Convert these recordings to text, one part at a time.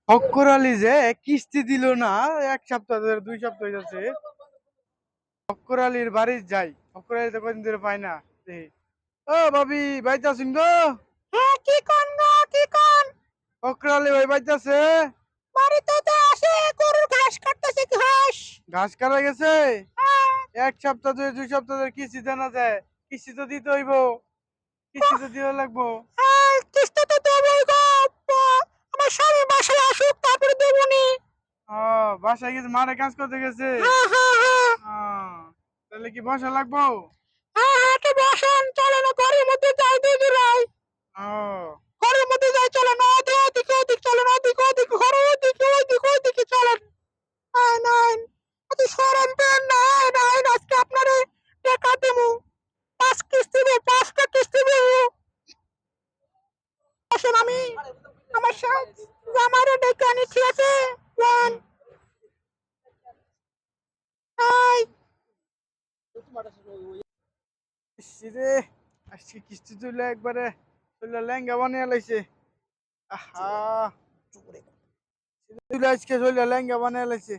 ফক্কর আলী যে কিস্তি দিল না, 1 সপ্তাহ ধরে 2 সপ্তাহ হয়ে যাচ্ছে। ফক্কর আলীর বাড়ি যাই, ফক্কর আলী তো কদিন ধরে পাই না। দেখি। ও ভাবি, বাড়িতে আছেন গো? হ্যাঁ, কি কোন গো, কি কোন? ফক্কর আলী ভাই বাড়িতে আছে? বাড়িতে তো আসে, গরুর ঘাস কাটতেছে, ঘাস। ঘাস কাটা গেছে? হ্যাঁ, 1 সপ্তাহ ধরে 2 সপ্তাহ ধরে কিস্তি দেনা যায়, কিস্তি তো দিতে হইব, কিস্তি তো দিয়ে লাগবো। হ্যাঁ, কিস্তি তো দেবই গো। আমার স্বামী বাসায় আসুক, তারপরে দেবনি। ও, বাসায় গেছে, মাঠে কাজ করতে গেছে। হ্যাঁ, হ্যাঁ, হ্যাঁ। তাহলে কি বসা লাগবো? হ্যাঁ, হ্যাঁ, তো বসেন, চলো না ঘরের মধ্যে যাই, দুজনাই ও, ঘরের মধ্যে যাই, চলো না ওদিকে ওদিকে চলো না, ওদিকে ওদিকে ঘরে ওদিকে ওদিকে ওদিকে চলেন। আয় নাইন, অত সরম পেন না, আয় নাইন, আজকে আপনারে টাকা দেবো। 5 কিস্তি দেবো। আসুন, আমি আমার জামাইরে ডেকে আনি, ঠিক আছে? One, I. ইস রে, আজকে কিস্তি তুলে একবারে তুলে লেহেঙ্গা বানিয়ে লাইছে। আহা, তুলে আজকে তুলে লেহেঙ্গা বানিয়ে লাইছে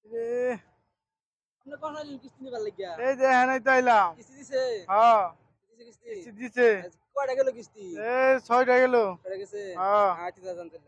রে। আপনি কখন আইলেন কিস্তি নিবার লাগিয়া? এই যে হ্যাঁ তো আইলাম। কিস্তি দিছে? হ্যাঁ, দিছে কিস্তি? কিস্তি দিছে। কয়টা গেল কিস্তি? 6টা গেল। কয়টা গেছে? হ্যাঁ। আচ্ছা, জানতেন।